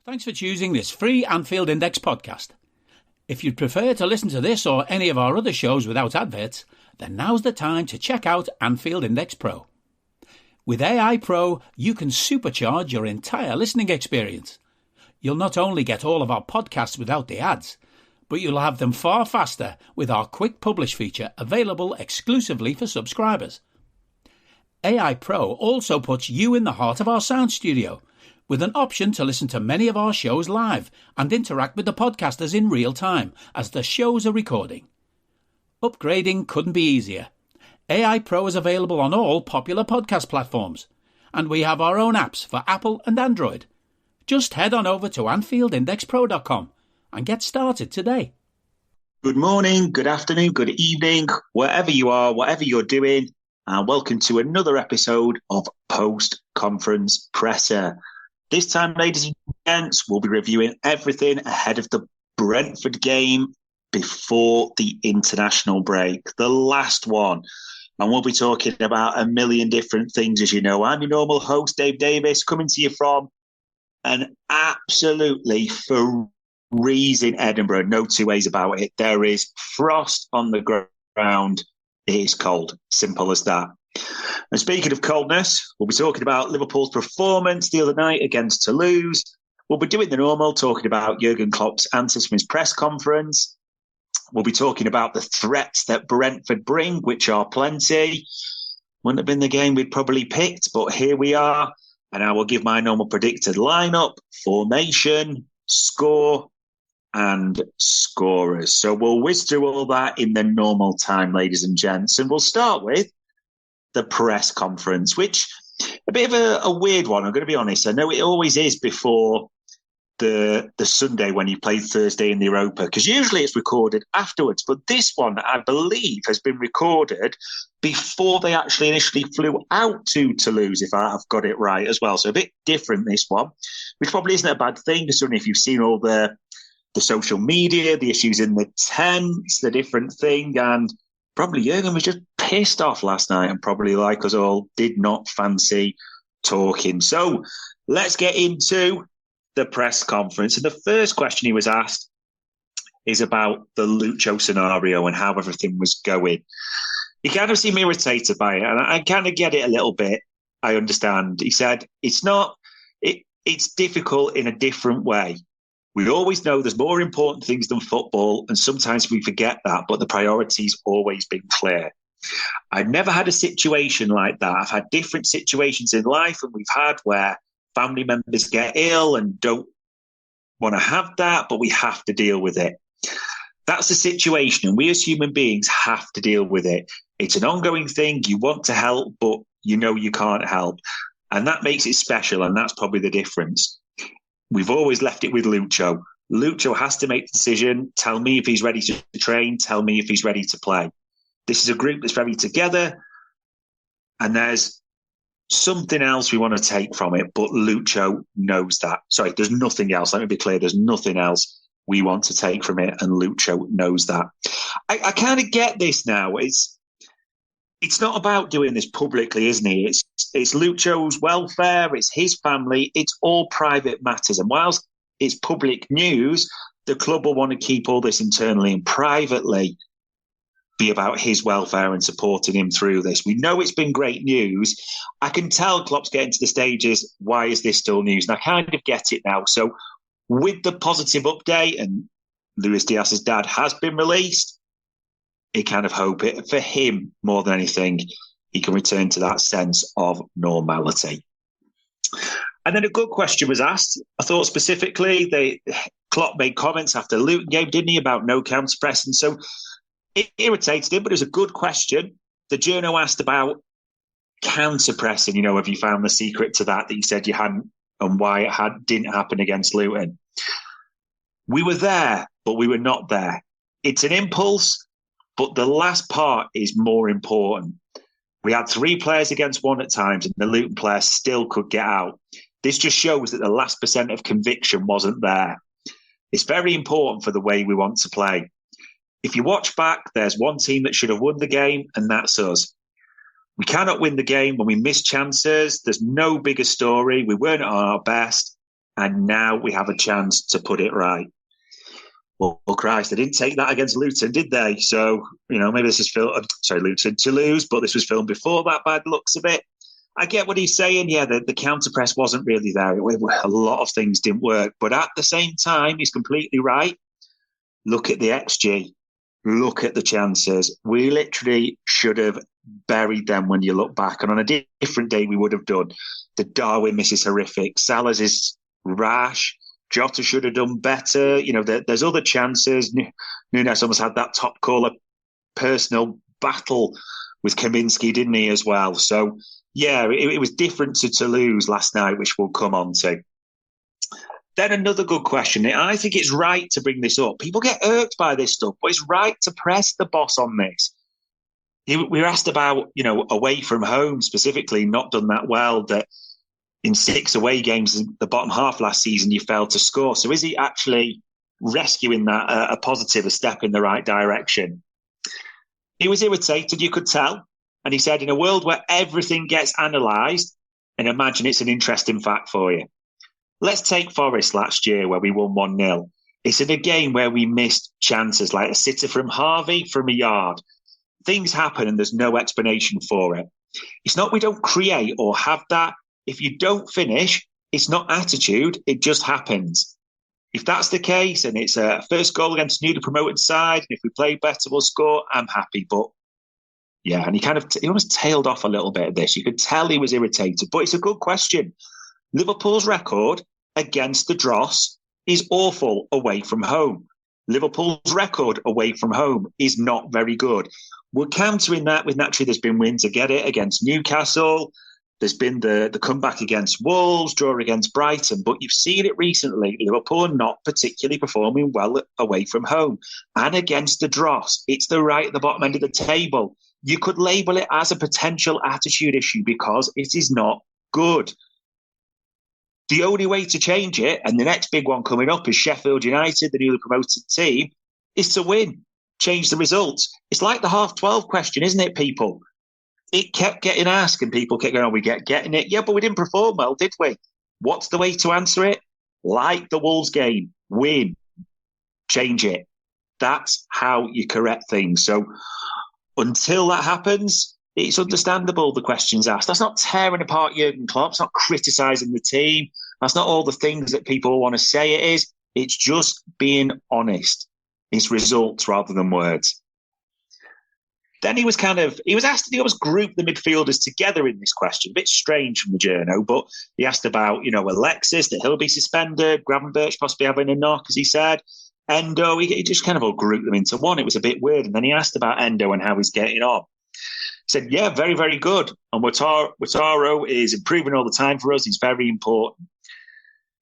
Thanks for choosing this free Anfield Index podcast. If you'd prefer to listen to this or any of our other shows without adverts, then now's the time to check out Anfield Index Pro. With AI Pro, you can supercharge your entire listening experience. You'll not only get all of our podcasts without the ads, but you'll have them far faster with our Quick Publish feature available exclusively for subscribers. AI Pro also puts you in the heart of our sound studio, with an option to listen to many of our shows live and interact with the podcasters in real time as the shows are recording. Upgrading couldn't be easier. AI Pro is available on all popular podcast platforms, and we have our own apps for Apple and Android. Just head on over to AnfieldIndexPro.com and get started today. Good morning, good afternoon, good evening, wherever you are, whatever you're doing, and welcome to another episode of Post Conference Presser. This time, ladies and gents, we'll be reviewing everything ahead of the Brentford game before the international break, the last one. And we'll be talking about a million different things, as you know. I'm your normal host, Dave Davis, coming to you from an absolutely freezing Edinburgh. No two ways about it. There is frost on the ground. It is cold. Simple as that. And speaking of coldness, we'll be talking about Liverpool's performance the other night against Toulouse. We'll be doing the normal, talking about Jurgen Klopp's answers from his press conference. We'll be talking about the threats that Brentford bring, which are plenty. Wouldn't have been the game we'd probably picked, but here we are. And I will give my normal predicted lineup, formation, score, and scorers. So we'll whiz through all that in the normal time, ladies and gents. And we'll start with the press conference, which a bit of a weird one, I'm going to be honest. I know it always is before the Sunday when you play Thursday in the Europa, because usually it's recorded afterwards. But this one, I believe, has been recorded before they actually initially flew out to Toulouse, if I've got it right as well. So a bit different, this one, which probably isn't a bad thing, considering if you've seen all the social media, the issues in the tents, the different thing, and probably Jurgen was just pissed off last night and probably, like us all, did not fancy talking. So let's get into the press conference. And the first question he was asked is about the Lucho scenario and how everything was going. He kind of seemed irritated by it, and I kind of get it a little bit. I understand. He said, it's difficult in a different way. We always know there's more important things than football, and sometimes we forget that, but the priority's always been clear. I've never had a situation like that. I've had different situations in life, and we've had where family members get ill and don't want to have that, but we have to deal with it. That's the situation, and we as human beings have to deal with it. It's an ongoing thing. You want to help, but you know you can't help. And that makes it special, and that's probably the difference. We've always left it with Lucho. Lucho has to make the decision, tell me if he's ready to train, tell me if he's ready to play. This is a group that's very together, and there's something else we want to take from it, but Lucho knows that. Sorry, there's nothing else. Let me be clear. There's nothing else we want to take from it, and Lucho knows that. I kind of get this now. It's not about doing this publicly, isn't it? It's Lucho's welfare, it's his family, it's all private matters. And whilst it's public news, the club will want to keep all this internally and privately be about his welfare and supporting him through this. We know it's been great news. I can tell Klopp's getting to the stages, why is this still news? And I kind of get it now. So with the positive update, and Luis Diaz's dad has been released, he kind of hope it for him more than anything, he can return to that sense of normality. And then a good question was asked. I thought specifically, Klopp made comments after the Luton game, didn't he, about no counter pressing. So it irritated him, but it was a good question. The journo asked about counter pressing. You know, have you found the secret to that you said you hadn't, and why it didn't happen against Luton? We were there, but we were not there. It's an impulse. But the last part is more important. We had 3 players against 1 at times, and the Luton player still could get out. This just shows that the last % of conviction wasn't there. It's very important for the way we want to play. If you watch back, there's one team that should have won the game, and that's us. We cannot win the game when we miss chances. There's no bigger story. We weren't at our best. and now we have a chance to put it right. Well, Christ, they didn't take that against Luton, did they? So, maybe this is Luton, Toulouse, but this was filmed before that by the looks of it. I get what he's saying. Yeah, the counter press wasn't really there. A lot of things didn't work. But at the same time, he's completely right. Look at the XG. Look at the chances. We literally should have buried them when you look back. And on a different day, we would have done. The Darwin miss is horrific. Salah's is rash. Jota should have done better. There's other chances. Nunes almost had that top caller personal battle with Kaminsky, didn't he, as well? So, yeah, it was different to Toulouse last night, which we'll come on to. Then another good question. I think it's right to bring this up. People get irked by this stuff, but it's right to press the boss on this. We were asked about, away from home specifically, not done that well, that in 6 away games in the bottom half last season, you failed to score. So is he actually rescuing that a positive, a step in the right direction? He was irritated, you could tell. And he said, in a world where everything gets analysed, and imagine it's an interesting fact for you. Let's take Forest last year where we won 1-0. It's in a game where we missed chances, like a sitter from Harvey from a yard. Things happen and there's no explanation for it. It's not we don't create or have that. If you don't finish, it's not attitude, it just happens. If that's the case and it's a first goal against a newly promoted side, and if we play better, we'll score, I'm happy. But yeah, and he almost tailed off a little bit of this. You could tell he was irritated, but it's a good question. Liverpool's record against the Dross is awful away from home. Liverpool's record away from home is not very good. We're countering that with naturally there's been wins, I get it, against Newcastle. There's been the comeback against Wolves, draw against Brighton, but you've seen it recently. Liverpool are not particularly performing well away from home. And against the Dross, it's right at the bottom end of the table. You could label it as a potential attitude issue because it is not good. The only way to change it, and the next big one coming up is Sheffield United, the newly promoted team, is to win, change the results. It's like the half-12 question, isn't it, people? It kept getting asked and people kept going, we getting it. Yeah, but we didn't perform well, did we? What's the way to answer it? Like the Wolves game, win, change it. That's how you correct things. So until that happens, it's understandable the questions asked. That's not tearing apart Jurgen Klopp. It's not criticising the team. That's not all the things that people want to say it is. It's just being honest. It's results rather than words. Then he was asked to almost group the midfielders together in this question. A bit strange from the journo, but he asked about, Alexis, that he'll be suspended, Gravenberch possibly having a knock, as he said. Endo, he just kind of all grouped them into one. It was a bit weird. And then he asked about Endo and how he's getting on. He said, yeah, very, very good. And Wataru is improving all the time for us. He's very important.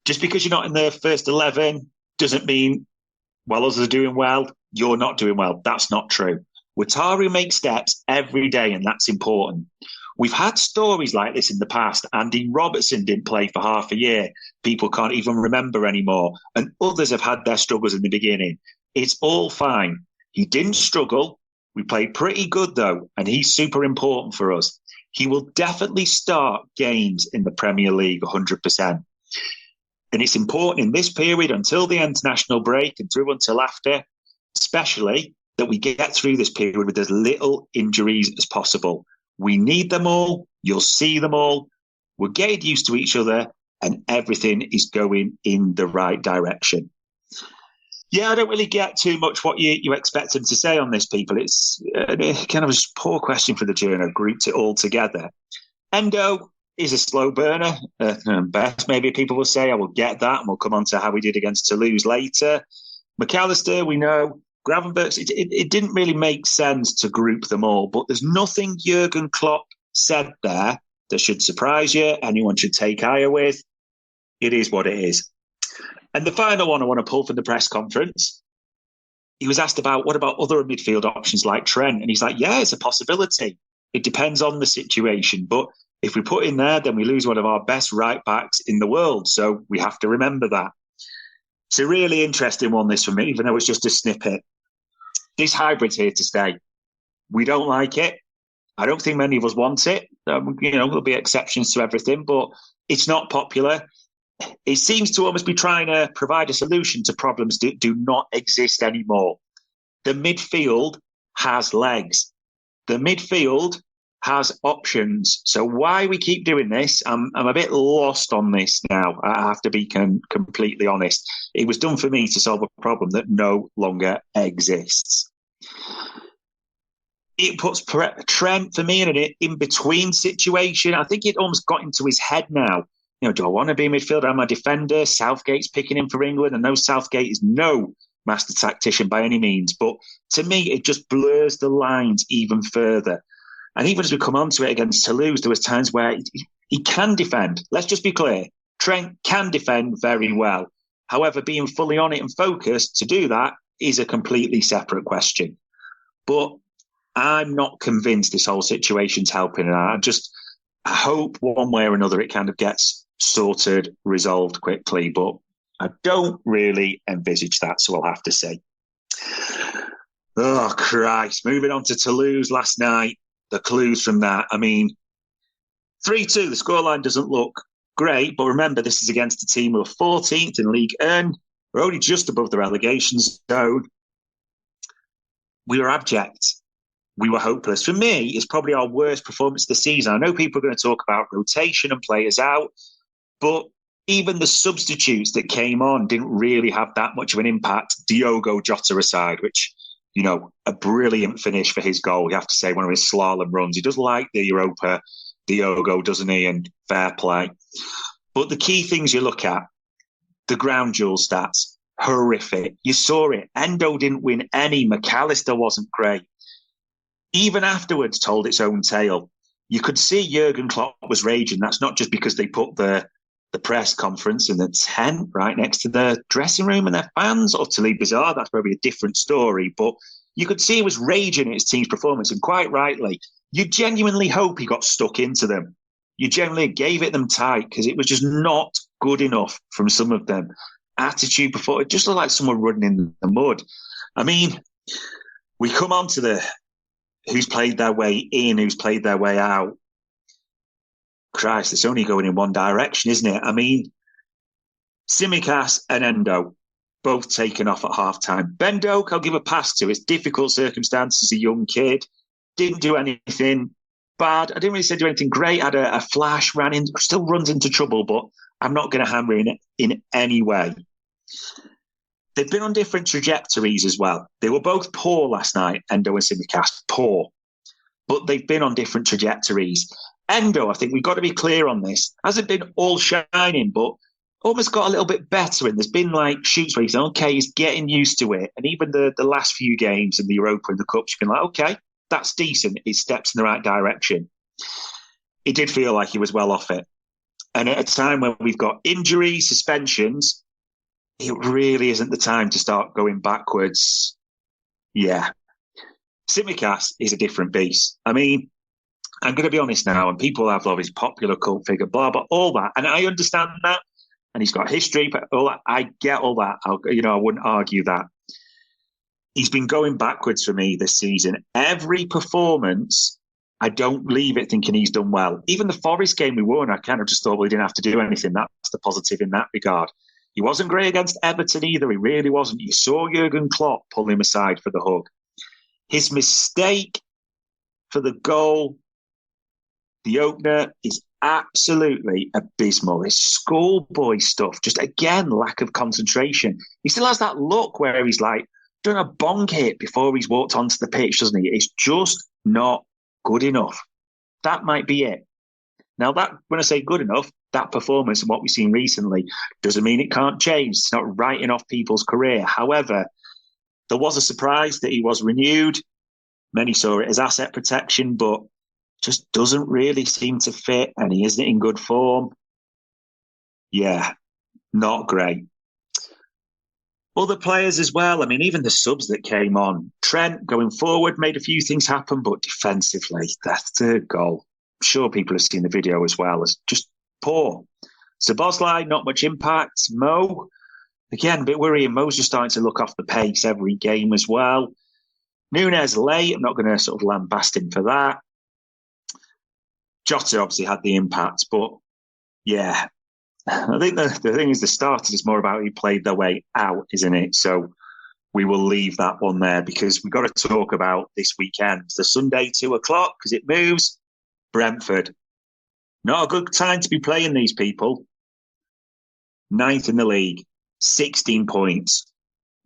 Just because you're not in the first 11 doesn't mean, while others are doing well, you're not doing well. That's not true. Wataru makes steps every day, and that's important. We've had stories like this in the past. Andy Robertson didn't play for half a year. People can't even remember anymore. And others have had their struggles in the beginning. It's all fine. He didn't struggle. We played pretty good, though, and he's super important for us. He will definitely start games in the Premier League 100%. And it's important in this period until the international break and through until after, especially, that we get through this period with as little injuries as possible. We need them all. You'll see them all. We're getting used to each other and everything is going in the right direction. Yeah, I don't really get too much what you expect him to say on this, people. It's kind of a poor question for the journo, grouped it all together. Endo is a slow burner. Best, maybe people will say, I will get that, and we'll come on to how we did against Toulouse later. McAllister, we know. Gravenberch, it didn't really make sense to group them all, but there's nothing Jurgen Klopp said there that should surprise you, anyone should take ire with. It is what it is. And the final one I want to pull from the press conference, he was asked about, what about other midfield options like Trent? And he's like, yeah, it's a possibility. It depends on the situation. But if we put in there, then we lose one of our best right backs in the world. So we have to remember that. It's a really interesting one, this for me, even though it's just a snippet. This hybrid's here to stay. We don't like it. I don't think many of us want it. There'll be exceptions to everything, but it's not popular. It seems to almost be trying to provide a solution to problems that do not exist anymore. The midfield has legs. The midfield has options. So why we keep doing this, I'm a bit lost on this now. I have to be completely honest. It was done for me to solve a problem that no longer exists. It puts Trent for me in an in-between situation. I think it almost got into his head now. Do I want to be a midfielder? I'm a defender. Southgate's picking him for England. And no, Southgate is no master tactician by any means. But to me, it just blurs the lines even further. And even as we come on to it against Toulouse, there was times where he can defend. Let's just be clear. Trent can defend very well. However, being fully on it and focused to do that is a completely separate question. But I'm not convinced this whole situation's helping. And I hope one way or another it kind of gets sorted, resolved quickly. But I don't really envisage that, so I'll have to say. Oh, Christ. Moving on to Toulouse last night. The clues from that. 3-2, the scoreline doesn't look great, but remember, this is against a team who are 14th in League 1. We're only just above the relegation zone. We were abject. We were hopeless. For me, it's probably our worst performance of the season. I know people are going to talk about rotation and players out, but even the substitutes that came on didn't really have that much of an impact, Diogo Jota aside, which, a brilliant finish for his goal. You have to say, one of his slalom runs. He does like the Europa, Diogo, doesn't he? And fair play. But the key things you look at, the ground jewel stats, horrific. You saw it. Endo didn't win any. McAllister wasn't great. Even afterwards told its own tale. You could see Jurgen Klopp was raging. That's not just because they put the press conference in the tent right next to the dressing room and their fans. Utterly bizarre. That's probably a different story. But you could see he was raging at his team's performance, and quite rightly. You genuinely hope he got stuck into them. You generally gave it them tight because it was just not good enough from some of them. Attitude before, it just looked like someone running in the mud. We come on to the who's played their way in, who's played their way out. Christ, it's only going in one direction, isn't it? Tsimikas and Endo, both taken off at half-time. Ben Doak, I'll give a pass to. It's difficult circumstances, a young kid. Didn't do anything bad. I didn't really say do anything great. Had a flash, ran in, still runs into trouble, but I'm not going to hammer in any way. They've been on different trajectories as well. They were both poor last night, Endo and Tsimikas, poor. But they've been on different trajectories. Endo, I think we've got to be clear on this, hasn't been all shining, but almost got a little bit better. And there's been shoots where he's okay, he's getting used to it. And even the last few games in the Europa and the Cups, you've been okay, that's decent. It steps in the right direction. It did feel like he was well off it. And at a time when we've got injuries, suspensions, it really isn't the time to start going backwards. Yeah. Tsimikas is a different beast. I'm going to be honest now, and people have his popular cult figure, blah, blah, all that. And I understand that. And he's got history, but all that, I get all that. I wouldn't argue that. He's been going backwards for me this season. Every performance, I don't leave it thinking he's done well. Even the Forest game we won, I kind of just thought, well, he didn't have to do anything. That's the positive in that regard. He wasn't great against Everton either. He really wasn't. You saw Jurgen Klopp pull him aside for the hug. His mistake for the goal, the opener, is absolutely abysmal. It's schoolboy stuff. Just, again, lack of concentration. He still has that look where he's done a bonk hit before he's walked onto the pitch, doesn't he? It's just not good enough. That might be it. Now, that when I say good enough, that performance and what we've seen recently doesn't mean it can't change. It's not writing off people's career. However, there was a surprise that he was renewed. Many saw it as asset protection, but just doesn't really seem to fit, and he isn't in good form. Yeah, not great. Other players as well. Even the subs that came on. Trent, going forward, made a few things happen, but defensively, that third goal, I'm sure people have seen the video as well, as just poor. Szoboszlai, not much impact. Mo, again, a bit worrying. Mo's just starting to look off the pace every game as well. Nunes late. I'm not going to sort of lambast him for that. Jota obviously had the impact, but yeah, I think the thing is, the starters is more about who played their way out, isn't it? So we will leave that one there because we've got to talk about this weekend. It's the Sunday 2:00 because it moves. Brentford. Not a good time to be playing these people. 9th in the league, 16 points.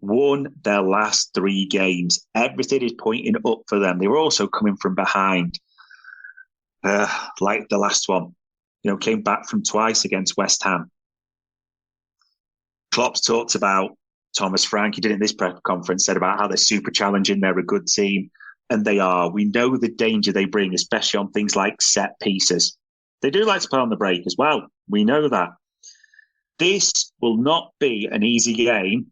Won their last 3 games. Everything is pointing up for them. They were also coming from behind. Like the last one. Came back from twice against West Ham. Klopp's talked about Thomas Frank. He did it in this press conference, said about how they're super challenging. They're a good team. And they are. We know the danger they bring, especially on things like set pieces. They do like to play on the break as well. We know that. This will not be an easy game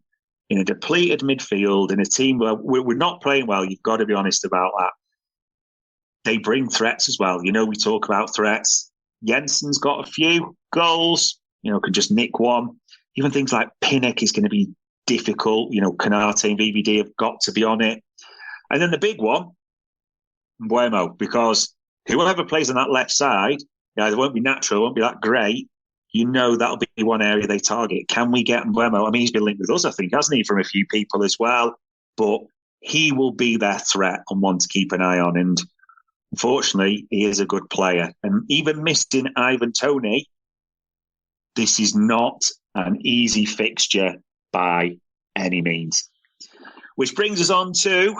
in a depleted midfield, in a team where we're not playing well. You've got to be honest about that. They bring threats as well. We talk about threats. Jensen's got a few goals, can just nick one. Even things like Pinnock is going to be difficult. Canate and VVD have got to be on it. And then the big one, Mbeumo, because whoever plays on that left side, it won't be natural, it won't be that great. That'll be one area they target. Can we get Mbeumo? I mean, he's been linked with us, I think, hasn't he, from a few people as well. But he will be their threat and one to keep an eye on. And unfortunately, he is a good player. And even missing Ivan Toney, this is not an easy fixture by any means. Which brings us on to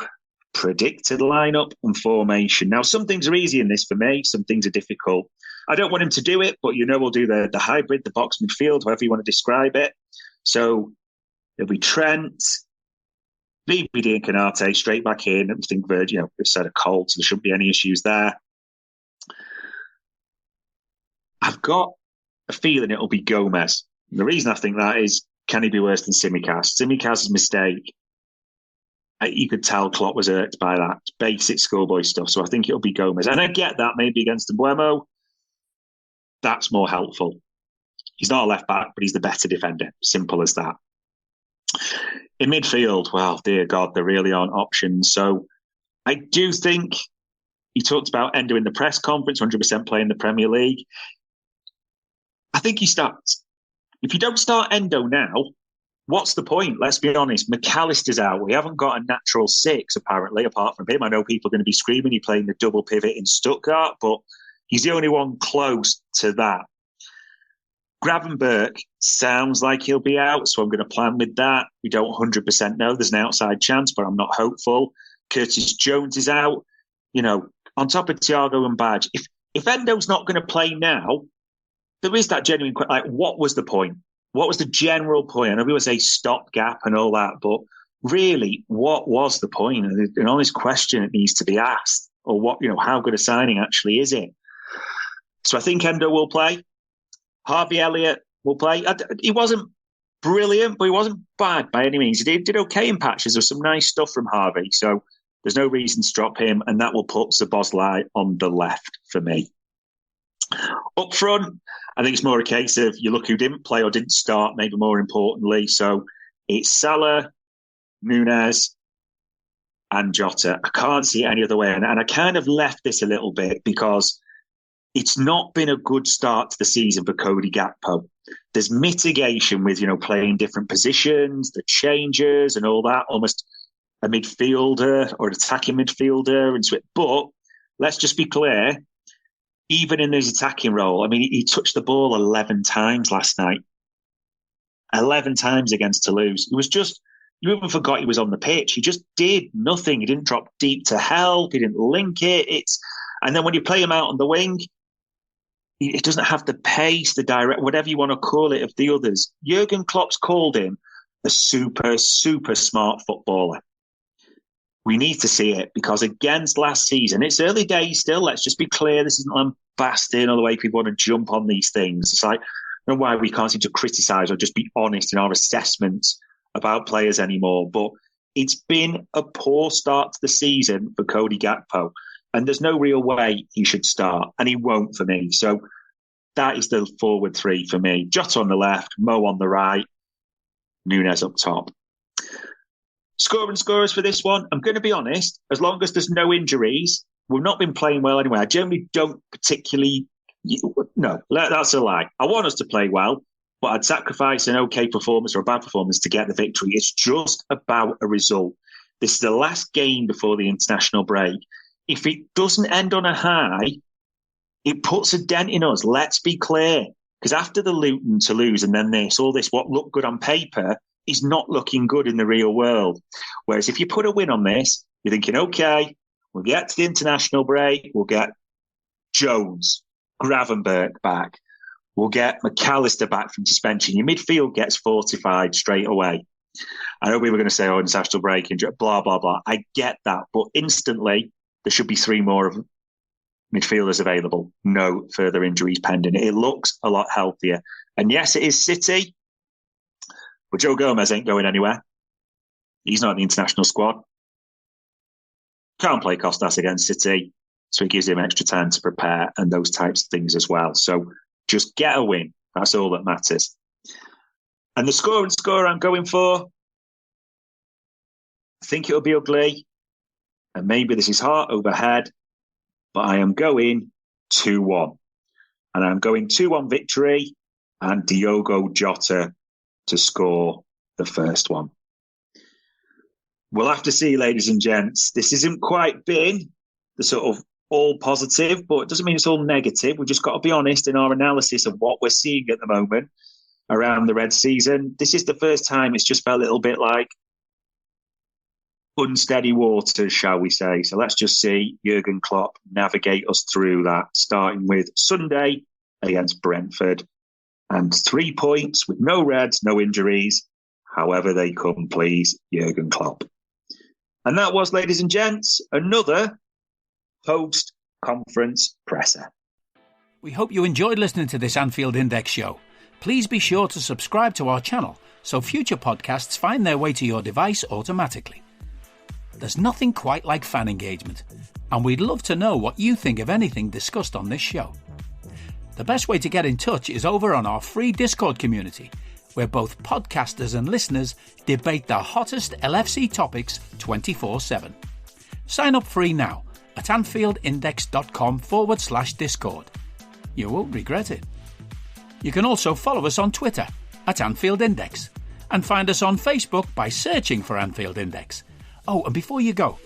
predicted lineup and formation. Now, some things are easy in this for me. Some things are difficult. I don't want him to do it, but we'll do the hybrid, the box midfield, however you want to describe it. So it'll be Trent, VVD and Canate straight back in. I think Virgil, we've said a cold, so there shouldn't be any issues there. I've got a feeling it'll be Gomez. And the reason I think that is, can he be worse than Tsimikas? Tsimikas' mistake, you could tell Klopp was hurt by that. Basic schoolboy stuff. So I think it'll be Gomez. And I get that maybe against Mbeumo. That's more helpful. He's not a left back, but he's the better defender. Simple as that. In midfield, well, dear God, there really aren't options. So I do think he talked about Endo in the press conference, 100% playing the Premier League. I think he starts. If you don't start Endo now, what's the point? Let's be honest. McAllister's out. We haven't got a natural 6, apparently, apart from him. I know people are going to be screaming. He's playing the double pivot in Stuttgart, but he's the only one close to that. Gravenberch sounds like he'll be out, so I'm going to plan with that. We don't 100% know. There's an outside chance, but I'm not hopeful. Curtis Jones is out. On top of Thiago and Badge. If Endo's not going to play now, there is that genuine question, like, what was the point? What was the general point? I know people say stopgap and all that, but really, what was the point? An honest question it needs to be asked. Or what, how good a signing actually is it? So I think Endo will play. Harvey Elliott will play. He wasn't brilliant, but he wasn't bad by any means. He did okay in patches. There's some nice stuff from Harvey. So there's no reason to drop him. And that will put Szoboszlai on the left for me. Up front, I think it's more a case of you look who didn't play or didn't start, maybe more importantly. So it's Salah, Nunez, and Jota. I can't see it any other way. And I kind of left this a little bit because it's not been a good start to the season for Cody Gakpo. There's mitigation with, playing different positions, the changes and all that, almost a midfielder or an attacking midfielder. But let's just be clear, even in his attacking role, I mean, he touched the ball 11 times last night. 11 times against Toulouse. It was just, you even forgot he was on the pitch. He just did nothing. He didn't drop deep to help. He didn't link it. And then when you play him out on the wing, he doesn't have the pace, the direct, whatever you want to call it, of the others. Jurgen Klopp's called him a super, super smart footballer. We need to see it because against last season, it's early days still. Let's just be clear. This isn't lambasting or the way people want to jump on these things. It's like, I don't know why we can't seem to criticise or just be honest in our assessments about players anymore. But it's been a poor start to the season for Cody Gakpo. And there's no real way he should start. And he won't for me. So that is the forward 3 for me. Jota on the left, Mo on the right, Nunez up top. Scorers for this one, I'm going to be honest, as long as there's no injuries, we've not been playing well anyway. I generally don't particularly... No, that's a lie. I want us to play well, but I'd sacrifice an okay performance or a bad performance to get the victory. It's just about a result. This is the last game before the international break. If it doesn't end on a high, it puts a dent in us. Let's be clear. Because after the Luton, Toulouse, and then all this, what looked good on paper is not looking good in the real world. Whereas if you put a win on this, you're thinking, okay, we'll get to the international break. We'll get Jones, Gravenberch back. We'll get McAllister back from suspension. Your midfield gets fortified straight away. I know we were going to say, international break, blah, blah, blah. I get that. But instantly, there should be 3 more of midfielders available. No further injuries pending. It looks a lot healthier. And yes, it is City, but Joe Gomez ain't going anywhere. He's not in the international squad. Can't play Costas against City, so it gives him extra time to prepare and those types of things as well. So just get a win. That's all that matters. And the score I'm going for, I think it'll be ugly. And maybe this is heart over head, but I am going 2-1. And I'm going 2-1 victory and Diogo Jota to score the first one. We'll have to see, ladies and gents. This isn't quite been the sort of all positive, but it doesn't mean it's all negative. We've just got to be honest in our analysis of what we're seeing at the moment around the Red season. This is the first time it's just felt a little bit like unsteady waters, shall we say. So let's just see Jurgen Klopp navigate us through that, starting with Sunday against Brentford. And 3 points with no reds, no injuries. However they come, please, Jurgen Klopp. And that was, ladies and gents, another post-conference presser. We hope you enjoyed listening to this Anfield Index show. Please be sure to subscribe to our channel so future podcasts find their way to your device automatically. There's nothing quite like fan engagement, and we'd love to know what you think of anything discussed on this show. The best way to get in touch is over on our free Discord community, where both podcasters and listeners debate the hottest LFC topics 24/7. Sign up free now at AnfieldIndex.com/Discord. You won't regret it. You can also follow us on Twitter at Anfield Index and find us on Facebook by searching for Anfield Index. Oh, and before you go,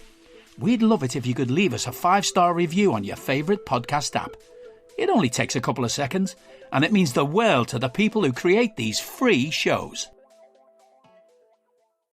we'd love it if you could leave us a 5-star review on your favourite podcast app. It only takes a couple of seconds, and it means the world to the people who create these free shows.